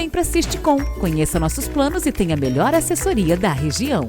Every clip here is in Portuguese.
Vem para Sisticom, conheça nossos planos e tenha a melhor assessoria da região.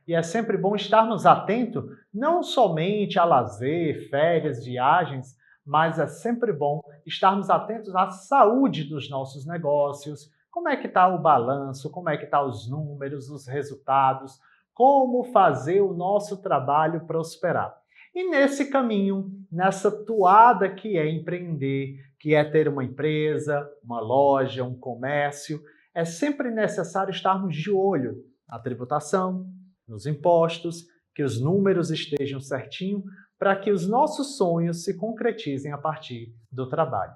E é sempre bom estarmos atentos, não somente a lazer, férias, viagens, mas é sempre bom estarmos atentos à saúde dos nossos negócios, como é que está o balanço, como é que estão os números, os resultados, como fazer o nosso trabalho prosperar. E nesse caminho, nessa toada que é empreender, que é ter uma empresa, uma loja, um comércio, é sempre necessário estarmos de olho na tributação, nos impostos, que os números estejam certinho, para que os nossos sonhos se concretizem a partir do trabalho.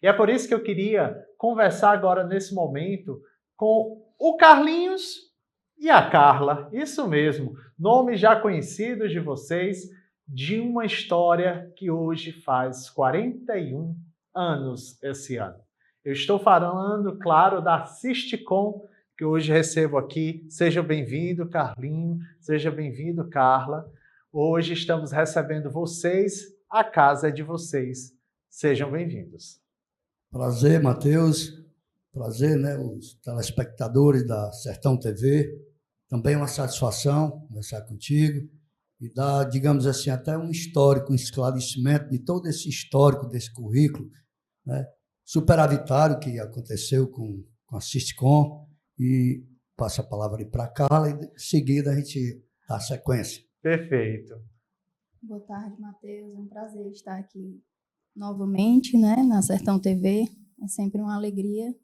E é por isso que eu queria conversar agora, nesse momento, com o Carlinhos e a Carla. Isso mesmo, nomes já conhecidos de vocês, de uma história que hoje faz 41 anos esse ano. Eu estou falando, claro, da Sisticom, que hoje recebo aqui. Seja bem-vindo, Carlinho. Seja bem-vindo, Carla. Hoje estamos recebendo vocês. A casa é de vocês. Sejam bem-vindos. Prazer, Matheus. Prazer, né, os telespectadores da Sertão TV. Também uma satisfação conversar contigo e dar, digamos assim, até um histórico, um esclarecimento de todo esse histórico desse currículo, né, superavitário que aconteceu com a Sisticom. E passo a palavra aí para a Carla e, em seguida, a gente dá a sequência. Perfeito. Boa tarde, Matheus. É um prazer estar aqui novamente, né, na Sertão TV. É sempre uma alegria.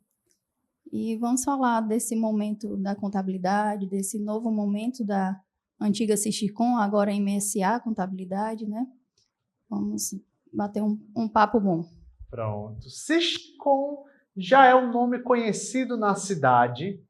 E vamos falar desse momento da contabilidade, desse novo momento da antiga Sisticom, agora MSA Contabilidade, né? Vamos bater um papo bom. Pronto. Sisticom já é um nome conhecido na cidade,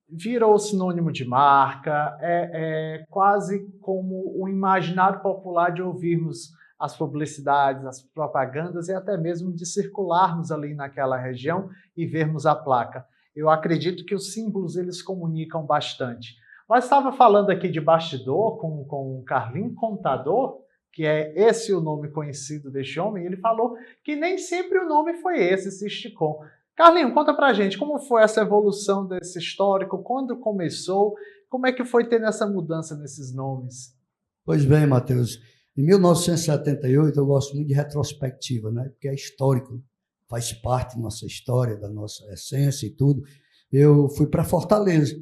virou sinônimo de marca, é quase como o imaginário popular de ouvirmos as publicidades, as propagandas e até mesmo de circularmos ali naquela região e vermos a placa. Eu acredito que os símbolos eles comunicam bastante. Mas estava falando aqui de bastidor com o Carlinho, contador, que é esse o nome conhecido deste homem, ele falou que nem sempre o nome foi esse, Sisticom. Carlinho, conta pra gente, como foi essa evolução desse histórico, quando começou, como é que foi tendo essa mudança nesses nomes? Pois bem, Matheus, em 1978 eu gosto muito de retrospectiva, né? Porque é histórico, faz parte da nossa história, da nossa essência e tudo. Eu fui para Fortaleza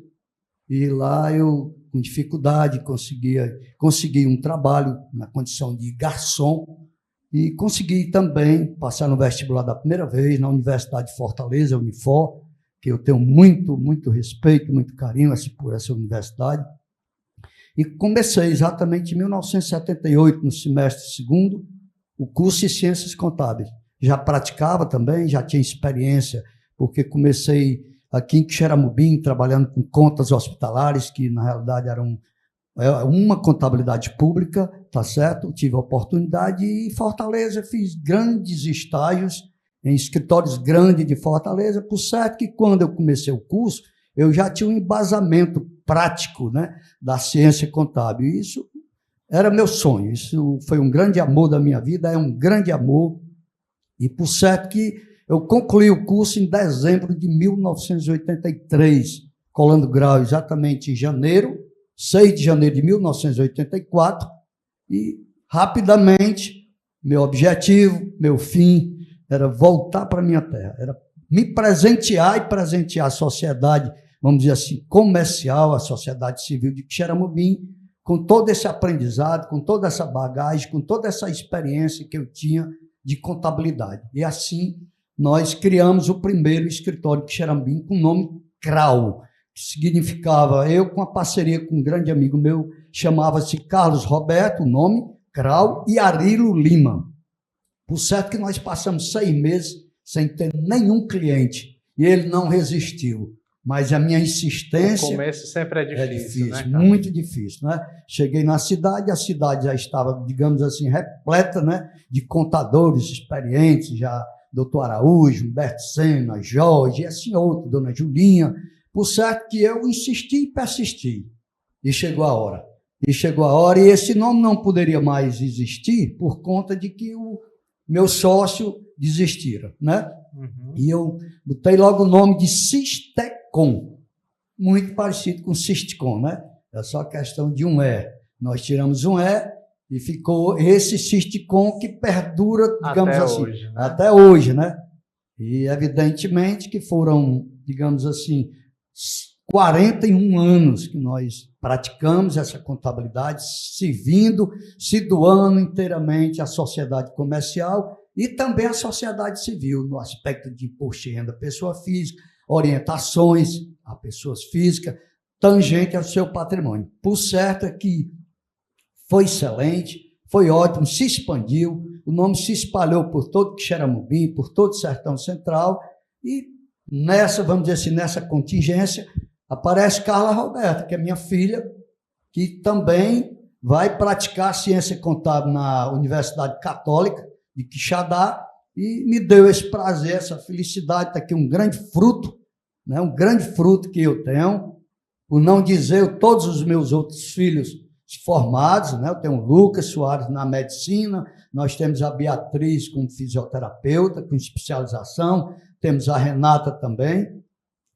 e lá eu, com dificuldade, consegui um trabalho na condição de garçom e consegui também passar no vestibular da primeira vez na Universidade de Fortaleza, Unifor, que eu tenho muito, muito respeito, muito carinho por essa universidade. E comecei exatamente em 1978, no semestre segundo, o curso de Ciências Contábeis. Já praticava também, já tinha experiência, porque comecei aqui em Quixeramobim, trabalhando com contas hospitalares, que na realidade eram uma contabilidade pública, tá certo? Tive a oportunidade e em Fortaleza fiz grandes estágios em escritórios grandes de Fortaleza, por certo que quando eu comecei o curso, eu já tinha um embasamento prático, né, da ciência contábil. E isso era meu sonho, isso foi um grande amor da minha vida, é um grande amor. E por certo que eu concluí o curso em dezembro de 1983, colando grau exatamente em janeiro, 6 de janeiro de 1984, e rapidamente meu objetivo, meu fim, era voltar para a minha terra, era me presentear e presentear a sociedade, vamos dizer assim, comercial, a sociedade civil de Quixeramobim, com todo esse aprendizado, com toda essa bagagem, com toda essa experiência que eu tinha de contabilidade. E assim, nós criamos o primeiro escritório de Quixeramobim com o nome CRAU, que significava, eu com a parceria com um grande amigo meu, chamava-se Carlos Roberto, o nome, CRAU, e Arilo Lima. Por certo que nós passamos 6 meses sem ter nenhum cliente, e ele não resistiu. Mas a minha insistência... O começo sempre é difícil, difícil, né, muito difícil, né? Cheguei na cidade, a cidade já estava, digamos assim, repleta, né, de contadores experientes, já doutor Araújo, Humberto Sena, Jorge, e assim outro, dona Julinha. Por certo que eu insisti e persisti. E chegou a hora. e chegou a hora, e esse nome não poderia mais existir por conta de que o meu sócio desistira, né? Uhum. E eu botei logo o nome de Sistecom, muito parecido com Sisticom, né? É só questão de um E. Nós tiramos um E e ficou esse Sisticom que perdura, digamos Até assim, hoje, né? até hoje, né? E evidentemente que foram, digamos assim, 41 anos que nós praticamos essa contabilidade, servindo, se doando inteiramente à sociedade comercial e também à sociedade civil, no aspecto de imposto de renda pessoa física, orientações a pessoas físicas, tangente ao seu patrimônio. Por certo é que foi excelente, foi ótimo, se expandiu, o nome se espalhou por todo Quixeramobim, por todo o Sertão Central, e nessa, vamos dizer assim, nessa contingência, aparece Carla Roberta, que é minha filha, que também vai praticar ciência contábil na Universidade Católica de Quixadá, e me deu esse prazer, essa felicidade, está aqui um grande fruto, né, um grande fruto que eu tenho, por não dizer todos os meus outros filhos formados, né? Eu tenho o Lucas Soares na medicina, nós temos a Beatriz como fisioterapeuta, com especialização, temos a Renata também,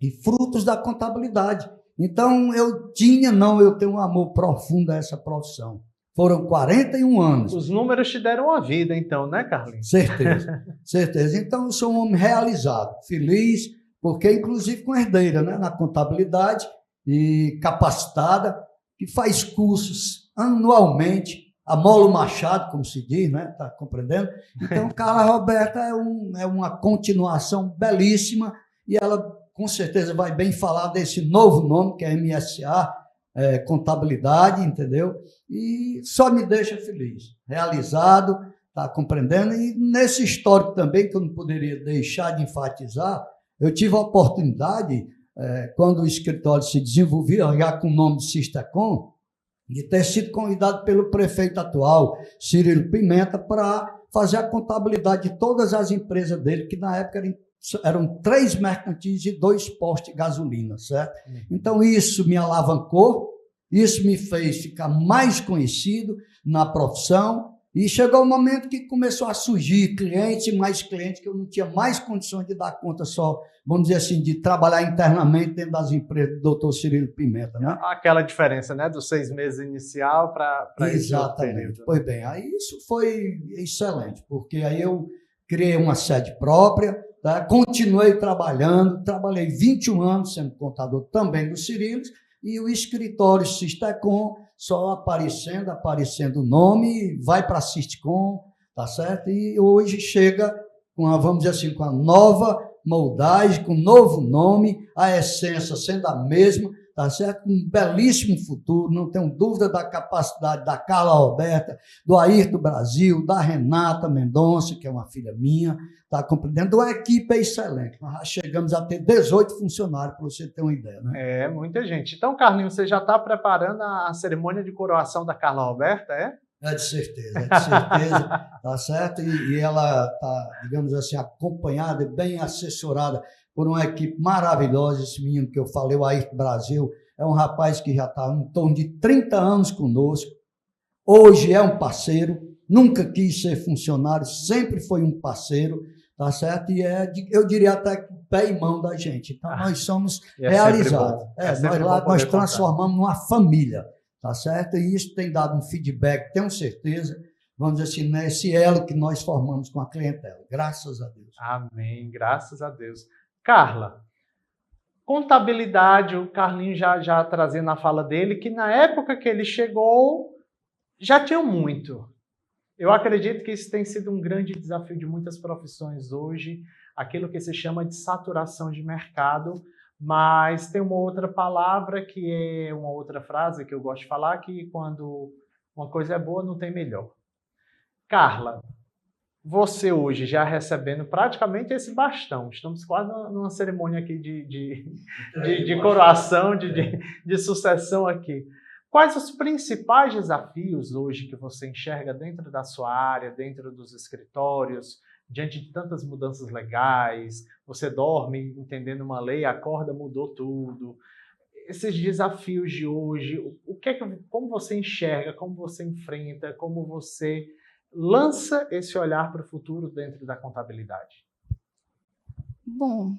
e frutos da contabilidade. Então, eu tenho um amor profundo a essa profissão. Foram 41 anos. Os números te deram a vida, então, né, Carlinhos? Certeza, certeza. Então, eu sou um homem realizado, feliz, porque, inclusive, com herdeira, né, na contabilidade e capacitada, que faz cursos anualmente, a Molo Machado, como se diz, né? Está compreendendo? Então, Carla Roberta é uma continuação belíssima e ela, com certeza, vai bem falar desse novo nome, que é MSA, Contabilidade, entendeu? E só me deixa feliz, realizado, está compreendendo? E nesse histórico também, que eu não poderia deixar de enfatizar, eu tive a oportunidade, quando o escritório se desenvolvia, já com o nome de Sistecom, de ter sido convidado pelo prefeito atual, Cirilo Pimenta, para fazer a contabilidade de todas as empresas dele, que na época eram 3 mercantis e 2 postos de gasolina, certo? Então, isso me alavancou, isso me fez ficar mais conhecido na profissão, e chegou o momento que começou a surgir clientes e mais clientes, que eu não tinha mais condições de dar conta só, vamos dizer assim, de trabalhar internamente dentro das empresas do doutor Cirilo Pimenta, né? Aquela diferença, né, dos 6 meses inicial para esse outro período. Exatamente. Pois bem, aí isso foi excelente, porque aí eu criei uma sede própria, tá? Continuei trabalhando, trabalhei 21 anos sendo contador também do Cirilo, e o escritório Sistecom só aparecendo o nome, vai para Sistecom, tá certo? E hoje chega com vamos dizer assim, com a nova moldagem, com um novo nome, a essência sendo a mesma, tá certo? Um belíssimo futuro, não tenho dúvida da capacidade da Carla Roberta, do Ayrton Brasil, da Renata Mendonça, que é uma filha minha, tá compreendendo? A equipe é excelente. Nós já chegamos a ter 18 funcionários, para você ter uma ideia, né? É, muita gente. Então, Carlinhos, você já está preparando a cerimônia de coroação da Carla Roberta, é? É de certeza, tá certo? E ela está, digamos assim, acompanhada e bem assessorada por uma equipe maravilhosa. Esse menino que eu falei, o Ayrton Brasil, é um rapaz que já está em torno de 30 anos conosco. Hoje é um parceiro, nunca quis ser funcionário, sempre foi um parceiro, tá certo? E eu diria até pé e mão da gente. Então, nós somos realizados. Nós transformamos numa família. Tá certo? E isso tem dado um feedback, tenho certeza, vamos dizer assim, nesse elo que nós formamos com a clientela. Graças a Deus. Amém, graças a Deus. Carla, contabilidade, o Carlinhos já trazia na fala dele, que na época que ele chegou, já tinha muito. Eu acredito que isso tem sido um grande desafio de muitas profissões hoje, aquilo que se chama de saturação de mercado. Mas tem uma outra palavra, que é uma outra frase que eu gosto de falar, que quando uma coisa é boa, não tem melhor. Carla, você hoje já recebendo praticamente esse bastão, estamos quase numa cerimônia aqui de coroação, de sucessão aqui. Quais os principais desafios hoje que você enxerga dentro da sua área, dentro dos escritórios, diante de tantas mudanças legais? Você dorme entendendo uma lei, acorda, mudou tudo. esses desafios de hoje, como você enxerga, como você enfrenta, como você lança esse olhar para o futuro dentro da contabilidade? Bom,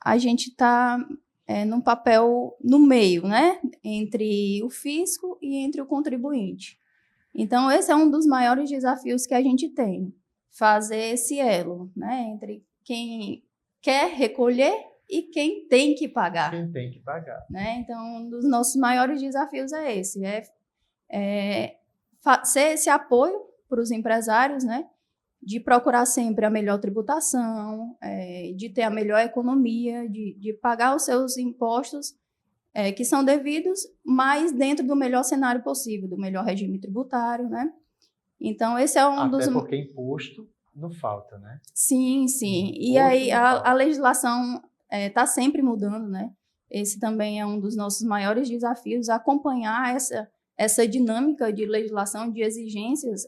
a gente está num papel no meio, né? Entre o fisco e entre o contribuinte. Então, esse é um dos maiores desafios que a gente tem, fazer esse elo, né? Entre quem quer recolher e quem tem que pagar. Quem tem que pagar. Né? Então, um dos nossos maiores desafios é esse, ser esse apoio para os empresários, né? De procurar sempre a melhor tributação, de ter a melhor economia, de pagar os seus impostos que são devidos, mas dentro do melhor cenário possível, do melhor regime tributário, né? Então, esse é um dos... Até porque imposto não falta, né? Sim, sim. Imposto E aí a legislação está sempre mudando, né? Esse também é um dos nossos maiores desafios, acompanhar essa dinâmica de legislação, de exigências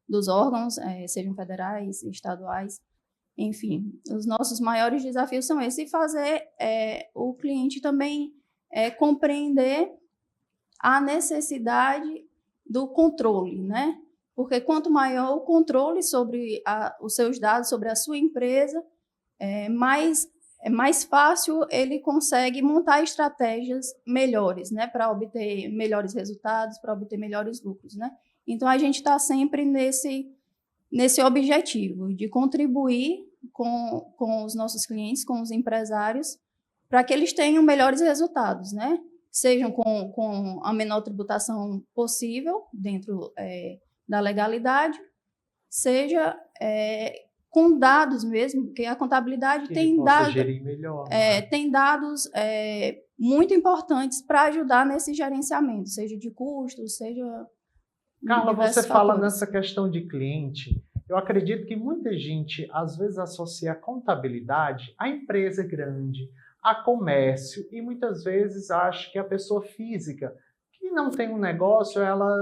dos órgãos, sejam federais, estaduais, enfim. Os nossos maiores desafios são esses, e fazer o cliente também compreender a necessidade do controle, né? Porque quanto maior o controle sobre os seus dados, sobre a sua empresa, mais fácil ele consegue montar estratégias melhores, né? Para obter melhores resultados, para obter melhores lucros, né? Então, a gente está sempre nesse objetivo de contribuir com os nossos clientes, com os empresários, para que eles tenham melhores resultados, né? Sejam com a menor tributação possível dentro da legalidade, seja com dados mesmo, porque a contabilidade tem dados, gerir melhor, né? tem dados muito importantes para ajudar nesse gerenciamento, seja de custos, seja... Carla, você fala nessa questão de cliente. Eu acredito que muita gente, às vezes, associa a contabilidade à empresa grande, a comércio, e muitas vezes acha que a pessoa física, que não tem um negócio, ela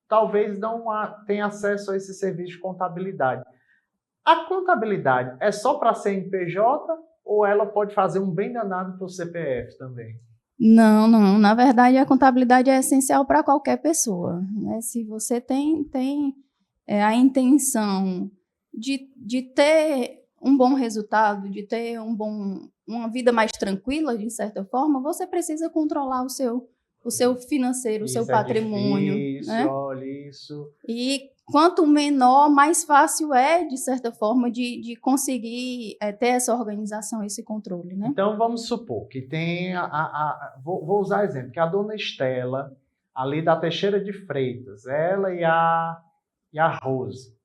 talvez não tenha acesso a esse serviço de contabilidade. A contabilidade é só para CNPJ ou ela pode fazer um bem danado para o CPF também? Não. Na verdade, a contabilidade é essencial para qualquer pessoa, né? Se você tem a intenção de ter um bom resultado, de ter uma vida mais tranquila, de certa forma, você precisa controlar o seu financeiro, o seu patrimônio. É difícil, né? Olha isso. E quanto menor, mais fácil de certa forma, de conseguir ter essa organização, esse controle, né? Então, vamos supor que tem vou usar exemplo, que a dona Estela, ali da Teixeira de Freitas, ela e a Rose,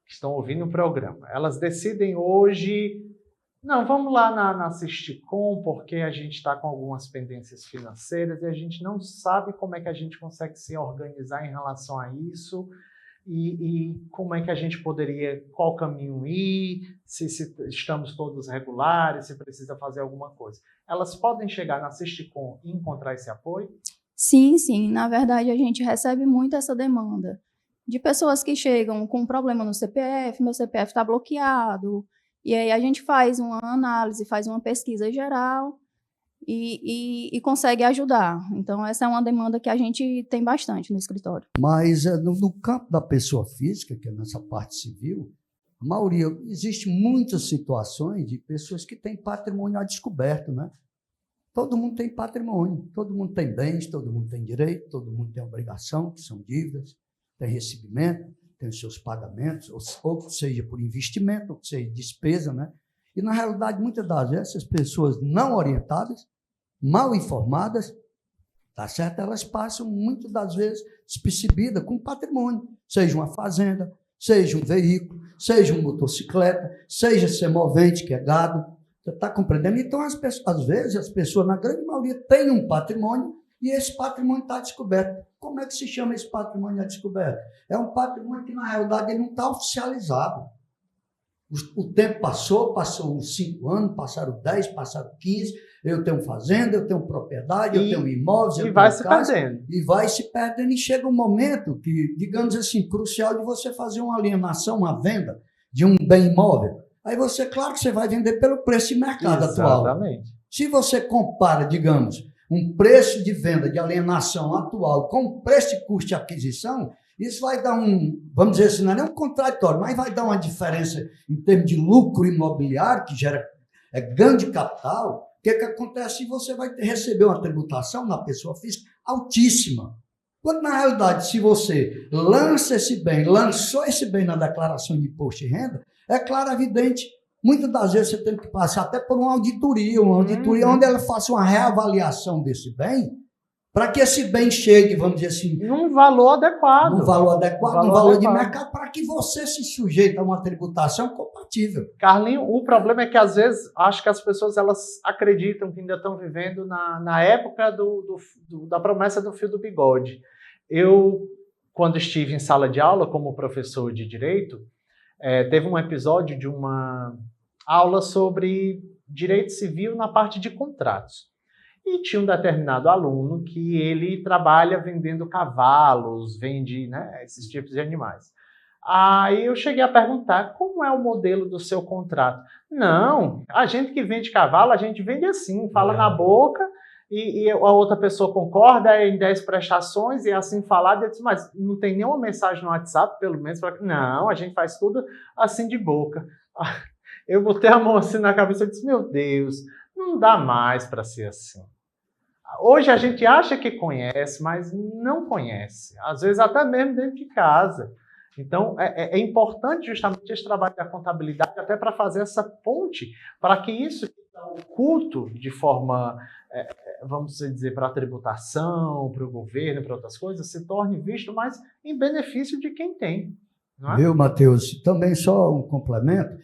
que estão ouvindo o programa, elas decidem hoje, não, vamos lá na Sisticom, porque a gente está com algumas pendências financeiras e a gente não sabe como é que a gente consegue se organizar em relação a isso, e como é que a gente poderia, qual caminho ir, se estamos todos regulares, se precisa fazer alguma coisa. Elas podem chegar na Sisticom e encontrar esse apoio? Sim. Na verdade, a gente recebe muito essa demanda de pessoas que chegam com um problema no CPF, meu CPF está bloqueado, e aí a gente faz uma análise, faz uma pesquisa geral e consegue ajudar. Então, essa é uma demanda que a gente tem bastante no escritório. Mas no campo da pessoa física, que é nessa parte civil, a maioria, existe muitas situações de pessoas que têm patrimônio a descoberto, né? Todo mundo tem patrimônio, todo mundo tem bens, todo mundo tem direito, todo mundo tem obrigação, que são dívidas, tem recebimento, tem os seus pagamentos, ou seja por investimento, ou seja despesa, né? E, na realidade, muitas das vezes, essas pessoas não orientadas, mal informadas, tá certo? Elas passam, muitas das vezes, despercebidas com patrimônio, seja uma fazenda, seja um veículo, seja uma motocicleta, seja semovente, que é gado. Você está compreendendo? Então, às vezes, as pessoas, na grande maioria, têm um patrimônio e esse patrimônio está descoberto. Como é que se chama esse patrimônio a descoberto? É um patrimônio que, na realidade, ele não está oficializado. O tempo passou uns 5 anos, passaram 10, passaram 15, eu tenho fazenda, eu tenho propriedade, eu tenho imóveis, eu tenho vai se casa, perdendo. E vai se perdendo, e chega um momento que, digamos assim, crucial de você fazer uma alienação, uma venda de um bem imóvel. Aí você, claro que você vai vender pelo preço de mercado atual. Exatamente. Se você compara, digamos, um preço de venda de alienação atual com o preço de custo de aquisição, isso vai dar vamos dizer assim, não é nem um contraditório, mas vai dar uma diferença em termos de lucro imobiliário, que gera ganho de capital. O que acontece? Você vai receber uma tributação na pessoa física altíssima. Quando, na realidade, se você lançou esse bem na declaração de imposto de renda, é claro, evidente, muitas das vezes você tem que passar até por uma auditoria onde ela faça uma reavaliação desse bem, para que esse bem chegue, vamos dizer assim, num valor adequado. Num valor de mercado, para que você se sujeite a uma tributação compatível. Carlinho, o problema é que, às vezes, acho que as pessoas elas acreditam que ainda estão vivendo na época da promessa do fio do bigode. Eu, quando estive em sala de aula como professor de Direito, teve um episódio de uma aula sobre direito civil na parte de contratos. E tinha um determinado aluno que ele trabalha vendendo cavalos, vende, né, esses tipos de animais. Aí eu cheguei a perguntar, como é o modelo do seu contrato? Não, a gente que vende cavalo, a gente vende assim, fala na boca e a outra pessoa concorda em 10 prestações e assim falado. Eu disse, mas não tem nenhuma mensagem no WhatsApp, pelo menos? Não, a gente faz tudo assim de boca. Eu botei a mão assim na cabeça e disse, meu Deus, não dá mais para ser assim. Hoje a gente acha que conhece, mas não conhece. Às vezes até mesmo dentro de casa. Então, é importante justamente esse trabalho da contabilidade até para fazer essa ponte, para que isso que está oculto de forma, vamos dizer, para a tributação, para o governo, para outras coisas, se torne visto mais em benefício de quem tem. Não é? Viu, Matheus? Também só um complemento.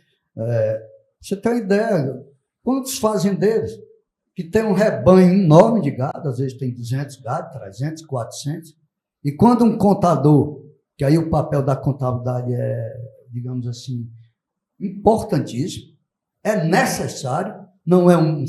Você tem uma ideia, quantos fazendeiros que tem um rebanho enorme de gado, às vezes tem 200 gado, 300, 400, e quando um contador, que aí o papel da contabilidade é, digamos assim, importantíssimo, é necessário, não é um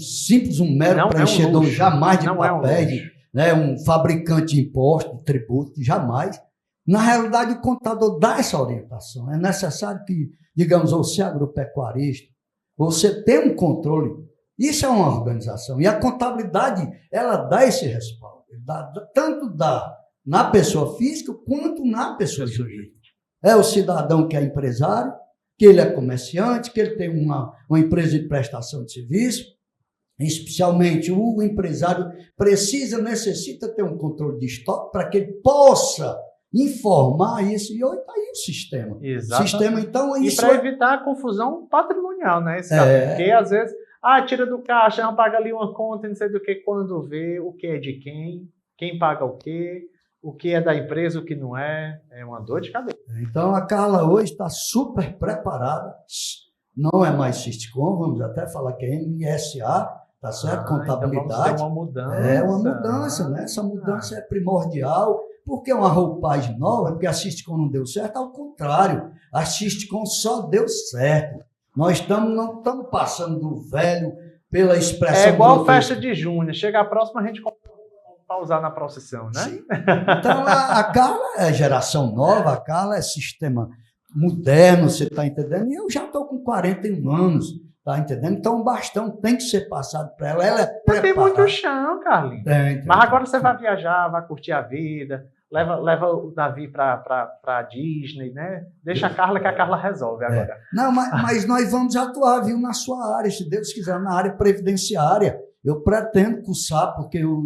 mero preenchedor, jamais de papéis, né, um fabricante de impostos, de tributo, jamais. Na realidade, o contador dá essa orientação. É necessário que, digamos, você agropecuarista, você tenha um controle. Isso é uma organização. E a contabilidade, ela dá esse respaldo. Tanto dá na pessoa física, quanto na pessoa jurídica. É o cidadão que é empresário, que ele é comerciante, que ele tem uma empresa de prestação de serviço. Especialmente o empresário necessita ter um controle de estoque para que ele possa informar isso. E hoje está aí o sistema. Exatamente. Sistema, então, e para evitar a confusão patrimonial, né? Porque às vezes, tira do caixa, paga ali uma conta, não sei do que, quando vê o que é de quem paga o que é da empresa, o que não é uma dor de cabeça. Então a Carla hoje está super preparada, não é mais Sistcom, vamos até falar que é MSA, tá certo? Contabilidade. Então vamos ter uma mudança. É uma mudança, né? Essa mudança é primordial, porque é uma roupagem nova, porque a Sistcom não deu certo, ao contrário, a Sistcom só deu certo. Nós não estamos passando do velho pela expressão. É igual festa de junho. Chega a próxima, a gente para usar na procissão, né? Sim. Então a Carla é geração nova, a Carla é sistema moderno, você está entendendo? E eu já estou com 41 anos, está entendendo? Então o bastão tem que ser passado para ela. Ela é preparada. Tem muito chão, Carlinhos. Tem. Mas agora você vai viajar, vai curtir a vida. Leva o Davi para Disney, né? Deixa a Carla que a Carla resolve agora. Não, mas nós vamos atuar, viu, na sua área, se Deus quiser, na área previdenciária. Eu pretendo cursar, porque eu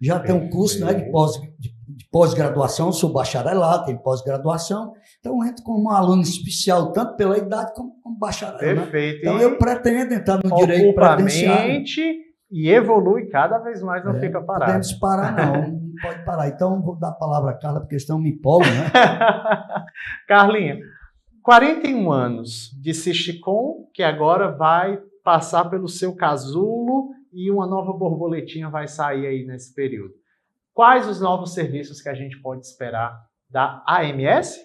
já tenho um curso, né, de pós-graduação, sou bacharelado, tenho pós-graduação, então eu entro como um aluno especial, tanto pela idade como bacharel. Perfeito. Né? Então eu pretendo entrar no direito previdenciário. E evolui cada vez mais, não fica parado. Não podemos parar, não pode parar. Então, vou dar a palavra a Carla, porque senão me empolgo, né? Carlinha, 41 anos de Sistcom, que agora vai passar pelo seu casulo e uma nova borboletinha vai sair aí nesse período. Quais os novos serviços que a gente pode esperar da AMS?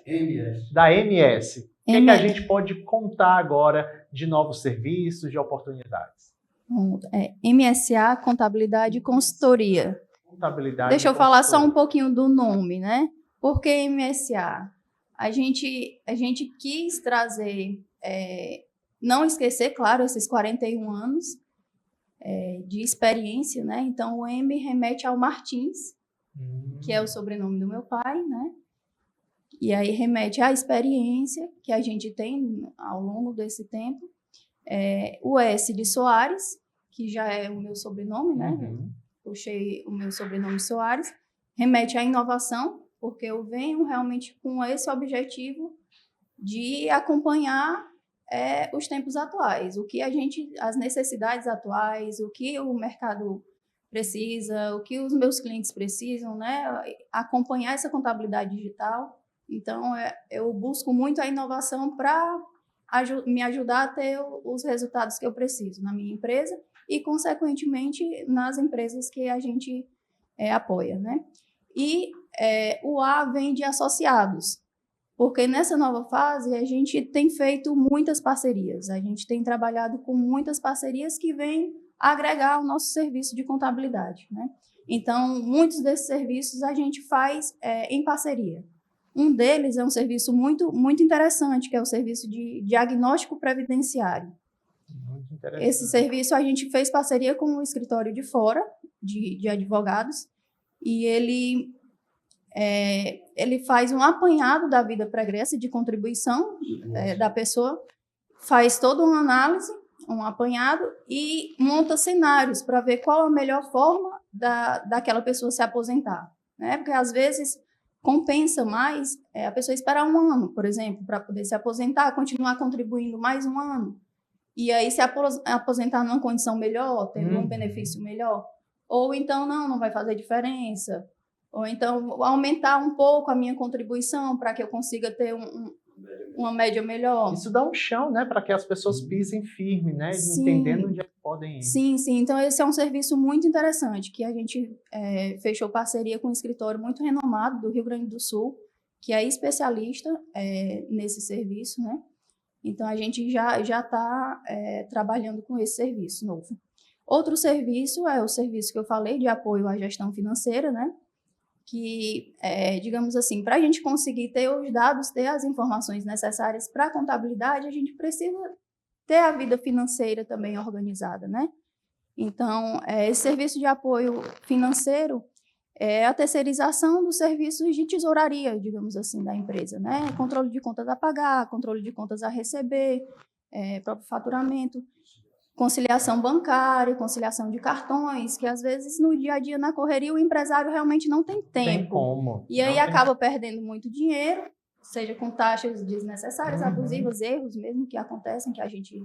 Da MS. O que a gente pode contar agora de novos serviços, de oportunidades? MSA, Contabilidade e Consultoria. Deixa eu falar só um pouquinho do nome, né? Por que MSA? A gente quis trazer, não esquecer, claro, esses 41 anos, de experiência, né? Então, o M remete ao Martins, que é o sobrenome do meu pai, né? E aí remete à experiência que a gente tem ao longo desse tempo. O S de Soares, que já é o meu sobrenome, né? Puxei o meu sobrenome Soares, remete à inovação, porque eu venho realmente com esse objetivo de acompanhar os tempos atuais, as necessidades atuais, o que o mercado precisa, o que os meus clientes precisam, né? Acompanhar essa contabilidade digital. Então, eu busco muito a inovação para me ajudar a ter os resultados que eu preciso na minha empresa e, consequentemente, nas empresas que a gente apoia, né? E o A vem de associados, porque nessa nova fase a gente tem feito muitas parcerias, a gente tem trabalhado com muitas parcerias que vêm agregar ao nosso serviço de contabilidade, né? Então, muitos desses serviços a gente faz em parceria. Um deles é um serviço muito, muito interessante, que é o serviço de diagnóstico previdenciário. Muito interessante. Esse serviço a gente fez parceria com o escritório de fora, de advogados, e ele faz um apanhado da vida pregressa de contribuição da pessoa, faz toda uma análise, um apanhado, e monta cenários para ver qual a melhor forma daquela pessoa se aposentar, né? Porque, às vezes, compensa mais a pessoa esperar um ano, por exemplo, para poder se aposentar, continuar contribuindo mais um ano, e aí se aposentar numa condição melhor, tendo um benefício melhor. Ou então, não vai fazer diferença. Ou então, aumentar um pouco a minha contribuição para que eu consiga ter uma média melhor. Isso dá um chão, né, para que as pessoas pisem firme, né, entendendo onde é que podem ir. Sim. Então, esse é um serviço muito interessante, que a gente fechou parceria com um escritório muito renomado do Rio Grande do Sul, que é especialista nesse serviço, né? Então, a gente já está trabalhando com esse serviço novo. Outro serviço é o serviço que eu falei de apoio à gestão financeira, né? Que, digamos assim, para a gente conseguir ter os dados, ter as informações necessárias para a contabilidade, a gente precisa ter a vida financeira também organizada, né? Então, esse serviço de apoio financeiro é a terceirização dos serviços de tesouraria, digamos assim, da empresa, né? Controle de contas a pagar, controle de contas a receber, próprio faturamento, conciliação bancária, conciliação de cartões, que às vezes no dia a dia, na correria, o empresário realmente não tem tempo. Tem como. E aí acaba perdendo muito dinheiro, seja com taxas desnecessárias, abusivas, erros mesmo que acontecem, que a gente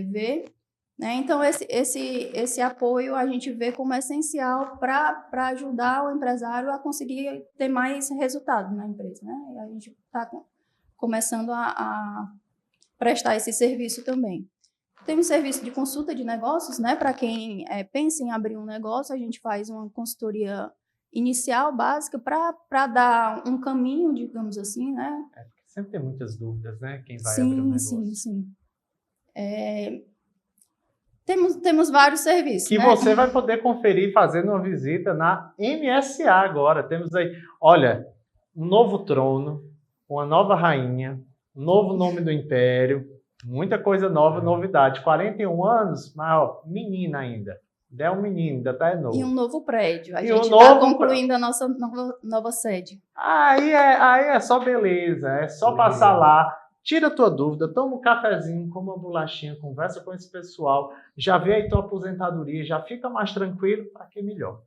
vê. Né? Então, esse apoio a gente vê como essencial para ajudar o empresário a conseguir ter mais resultado na empresa. Né? E a gente está começando a prestar esse serviço também. Tem um serviço de consulta de negócios, né? Para quem pensa em abrir um negócio, a gente faz uma consultoria inicial, básica, para dar um caminho, digamos assim, né? Sempre tem muitas dúvidas, né? Quem vai abrir um negócio. Sim. Temos vários serviços, que né? Você vai poder conferir fazendo uma visita na MSA agora. Temos aí, olha, um novo trono, uma nova rainha, um novo nome do império, muita coisa nova, novidade. 41 anos, mas ó, menina ainda. Ainda é um menino, ainda tá novo. E um novo prédio. A gente está concluindo a nossa nova sede. Aí é só beleza, é só passar lá, tira a tua dúvida, toma um cafezinho, come uma bolachinha, conversa com esse pessoal, já vê aí tua aposentadoria, já fica mais tranquilo, para que melhor?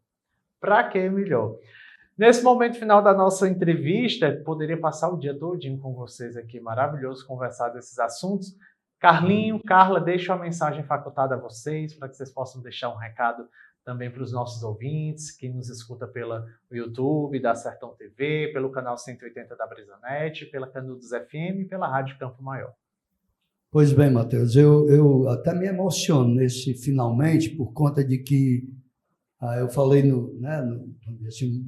Para que melhor? Nesse momento final da nossa entrevista, poderia passar o dia todinho com vocês aqui, maravilhoso conversar desses assuntos. Carlinho, Carla, deixo a mensagem facultada a vocês, para que vocês possam deixar um recado também para os nossos ouvintes, que nos escuta pelo YouTube da Sertão TV, pelo canal 180 da Brisanet, pela Canudos FM e pela Rádio Campo Maior. Pois bem, Matheus, eu até me emociono nesse finalmente, por conta de que eu falei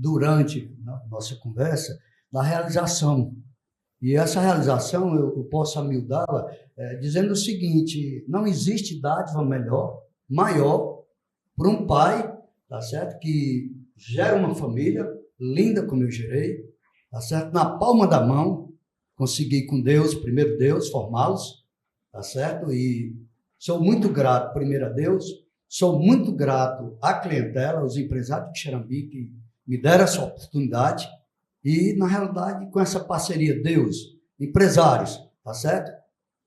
durante a nossa conversa da realização. E essa realização eu posso amildá-la dizendo o seguinte: não existe dádiva maior para um pai, tá certo? Que gera uma família linda como eu gerei, tá certo? Na palma da mão, consegui com Deus, primeiro Deus, formá-los, tá certo? E sou muito grato, primeiro a Deus, Sou muito grato à clientela, aos empresários de Xerambi que me deram essa oportunidade e, na realidade, com essa parceria, Deus, empresários, tá certo?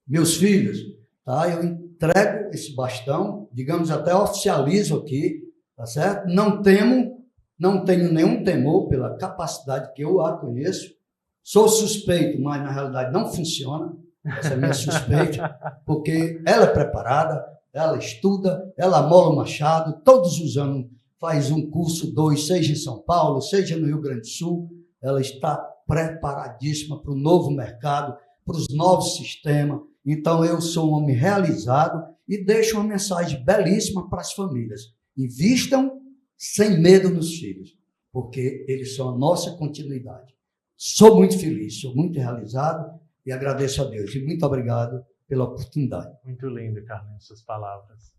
Meus filhos, tá? Eu entrego esse bastão, digamos, até oficializo aqui, tá certo? Não tenho nenhum temor pela capacidade que eu a conheço. Sou suspeito, mas na realidade não funciona. Essa é a minha suspeita, porque ela é preparada, ela estuda, ela amola o machado, todos os anos faz um curso 2, seja em São Paulo, seja no Rio Grande do Sul. Ela está preparadíssima para o novo mercado, para os novos sistemas. Então, eu sou um homem realizado e deixo uma mensagem belíssima para as famílias. Invistam sem medo nos filhos, porque eles são a nossa continuidade. Sou muito feliz, sou muito realizado e agradeço a Deus. E muito obrigado pela oportunidade. Muito lindo, Carlinhos, suas palavras.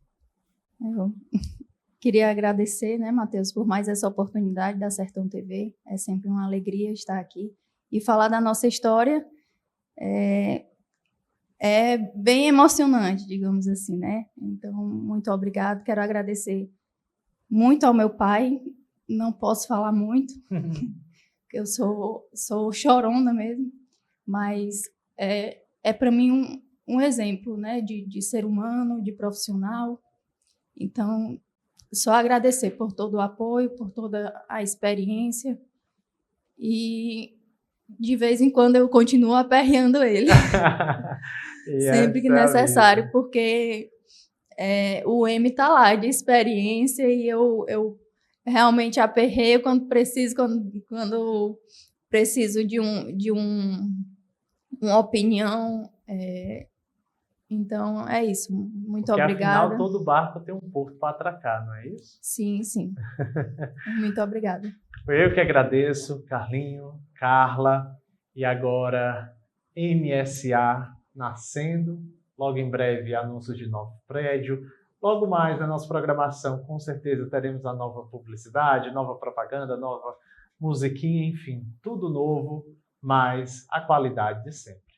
Eu queria agradecer, né, Matheus, por mais essa oportunidade da Sertão TV. É sempre uma alegria estar aqui e falar da nossa história. É bem emocionante, digamos assim, né? Então, muito obrigado. Quero agradecer muito ao meu pai. Não posso falar muito, porque eu sou chorona mesmo, mas é para mim um exemplo, né, de ser humano, de profissional. Então, só agradecer por todo o apoio, por toda a experiência e de vez em quando eu continuo aperreando ele. Sempre que necessário, porque o M está lá de experiência e eu realmente aperreio quando preciso de uma opinião. Então, é isso. Muito porque, obrigada. Afinal, todo barco tem um porto para atracar, não é isso? Sim, sim. Muito obrigada. Eu que agradeço, Carlinho, Carla, e agora MSA nascendo, logo em breve anúncio de novo prédio, logo mais na nossa programação, com certeza teremos a nova publicidade, nova propaganda, nova musiquinha, enfim, tudo novo, mas a qualidade de sempre.